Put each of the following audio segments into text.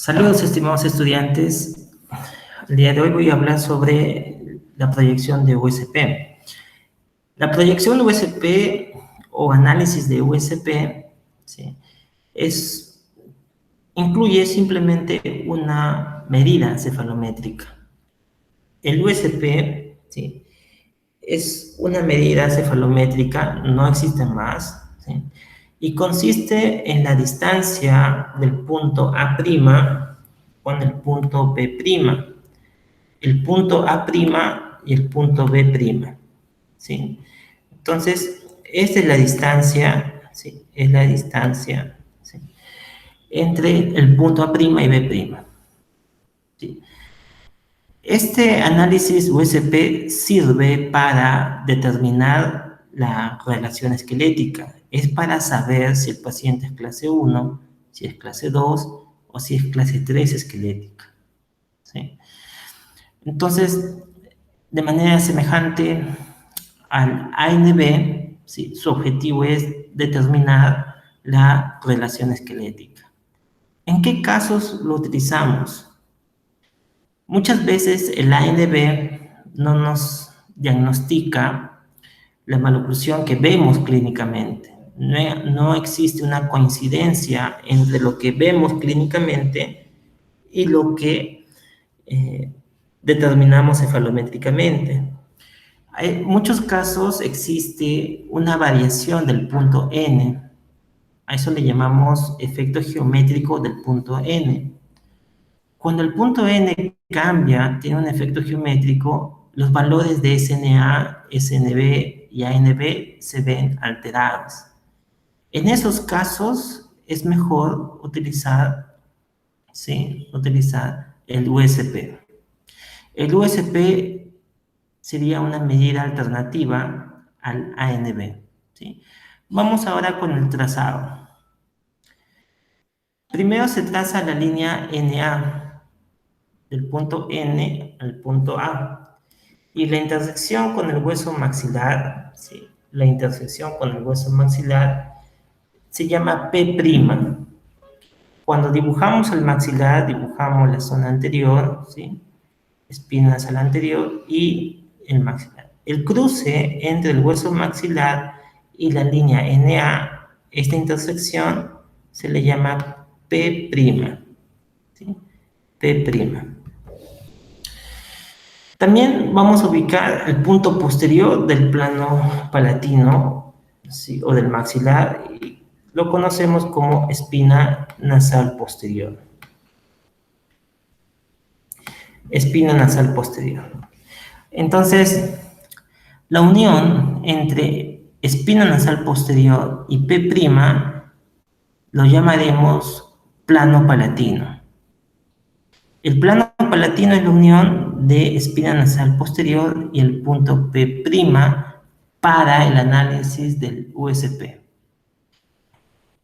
Saludos, estimados estudiantes. El día de hoy voy a hablar sobre la proyección de USP. La proyección USP o análisis de USP, ¿sí?, incluye simplemente una medida cefalométrica. El USP, ¿sí?, es una medida cefalométrica, no existe más, ¿sí?, y consiste en la distancia del punto A' con el punto B', el punto A' y el punto B', ¿sí? Entonces, esta es la distancia, ¿sí?, es la distancia, ¿sí?, entre el punto A' y B', ¿sí? Este análisis USP sirve para determinar la relación esquelética. Es para saber si el paciente es clase 1, si es clase 2 o si es clase 3 esquelética, ¿sí? Entonces, de manera semejante al ANB, ¿sí?, su objetivo es determinar la relación esquelética. ¿En qué casos lo utilizamos? Muchas veces el ANB no nos diagnostica la maloclusión que vemos clínicamente. No existe una coincidencia entre lo que vemos clínicamente y lo que determinamos cefalométricamente. En muchos casos existe una variación del punto N. A eso le llamamos efecto geométrico del punto N. Cuando el punto N cambia, tiene un efecto geométrico, los valores de SNA, SNB y ANB se ven alterados. En esos casos es mejor utilizar el USP. El USP sería una medida alternativa al ANB, ¿sí? Vamos ahora con el trazado. Primero se traza la línea NA, del punto N al punto A, y la intersección con el hueso maxilar, ¿sí?, la intersección con el hueso maxilar se llama P'. Cuando dibujamos el maxilar, dibujamos la zona anterior, ¿sí?, espinas al anterior y el maxilar. El cruce entre el hueso maxilar y la línea NA, esta intersección se le llama P', ¿sí?, P'. También vamos a ubicar el punto posterior del plano palatino, ¿sí?, o del maxilar, y lo conocemos como espina nasal posterior. Espina nasal posterior. Entonces, la unión entre espina nasal posterior y P' lo llamaremos plano palatino. El plano palatino es la unión de espina nasal posterior y el punto P' para el análisis del USP.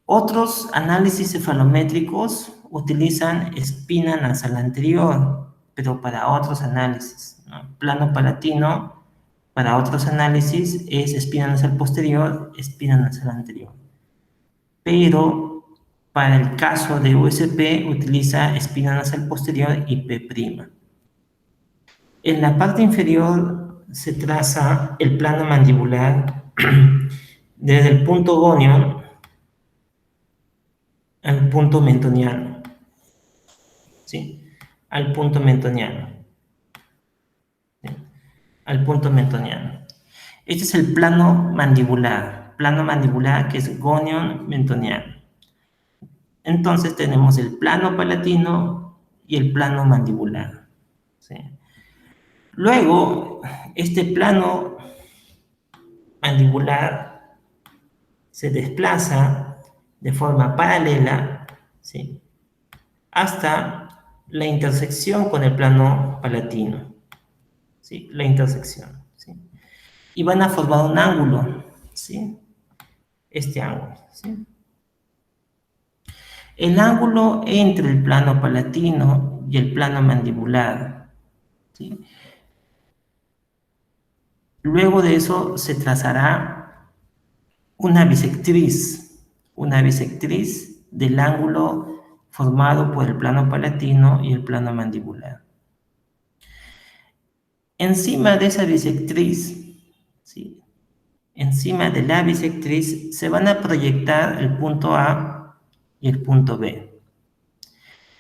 Otros análisis cefalométricos utilizan espina nasal anterior, pero para otros análisis, ¿no? Plano palatino, para otros análisis, es espina nasal posterior, espina nasal anterior. Pero para el caso de USP utiliza espina nasal posterior y P'. En la parte inferior se traza el plano mandibular desde el punto gonion al punto mentoniano, ¿sí?, al punto mentoniano, ¿sí?, al punto mentoniano. Este es el plano mandibular que es gonion mentoniano. Entonces tenemos el plano palatino y el plano mandibular, ¿sí? Luego, este plano mandibular se desplaza de forma paralela, ¿sí?, hasta la intersección con el plano palatino, ¿sí?, la intersección, ¿sí?, y van a formar un ángulo, ¿sí?, este ángulo, ¿sí? El ángulo entre el plano palatino y el plano mandibular, ¿sí? Luego de eso se trazará una bisectriz del ángulo formado por el plano palatino y el plano mandibular. Encima de esa bisectriz, ¿sí? Encima de la bisectriz se van a proyectar el punto A y el punto B.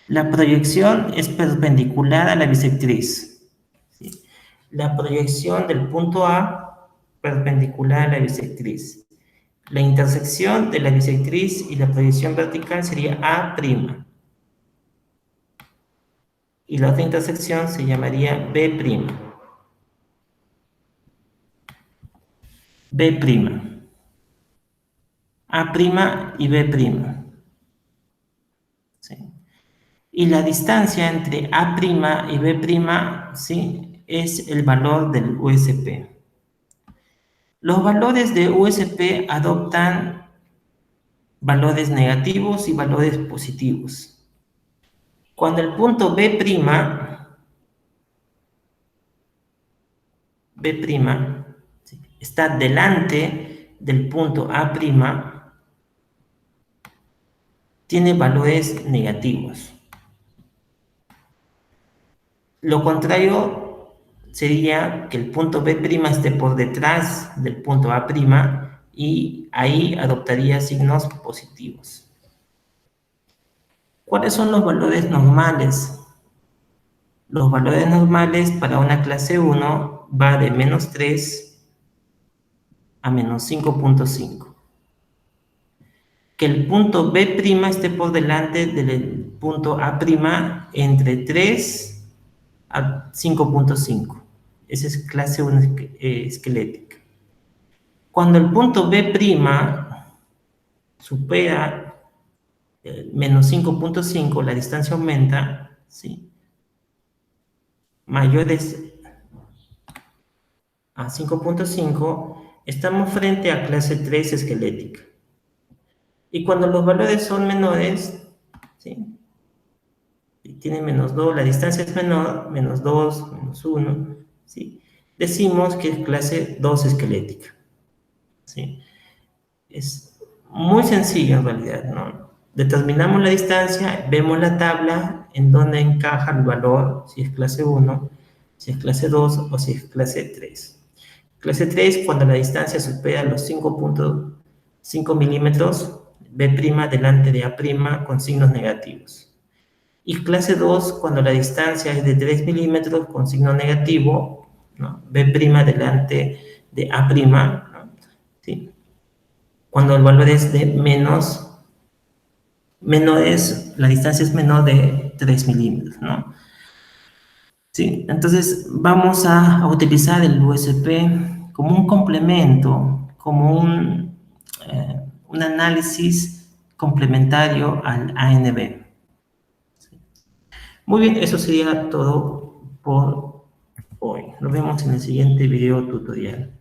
La proyección es perpendicular a la bisectriz, ¿sí? La proyección del punto A perpendicular a la bisectriz. La intersección de la bisectriz y la proyección vertical sería A'. Y la otra intersección se llamaría B'. B'. A' y B'. ¿Sí? Y la distancia entre A' y B', ¿sí? Es el valor del USP. Los valores de USP adoptan valores negativos y valores positivos. Cuando el punto B', ¿sí? Está delante del punto A', tiene valores negativos. Lo contrario sería que el punto B' esté por detrás del punto A' y ahí adoptaría signos positivos. ¿Cuáles son los valores normales? Los valores normales para una clase 1 va de -3 a -5.5. Que el punto B' esté por delante del punto A' entre 3 a 5.5. Esa es clase 1 esquelética. Cuando el punto B' supera -5.5, la distancia aumenta, ¿sí? Mayores a 5.5, estamos frente a clase 3 esquelética. Y cuando los valores son menores, ¿sí? Y tiene -2, la distancia es menor, -2, -1, ¿sí? Decimos que es clase 2 esquelética, ¿sí? Es muy sencillo en realidad, ¿no? Determinamos la distancia, vemos la tabla en donde encaja el valor, si es clase 1, si es clase 2 o si es clase 3. Clase 3, cuando la distancia supera los 5.5 milímetros, B' delante de A' con signos negativos. Y clase 2, cuando la distancia es de 3 milímetros con signo negativo, ¿no? B' delante de A', ¿no? ¿Sí? Cuando el valor es de la distancia es menor de 3 milímetros, ¿no? Sí, entonces vamos a utilizar el USP como un complemento, como un análisis complementario al ANB. Muy bien, eso sería todo por hoy. Nos vemos en el siguiente video tutorial.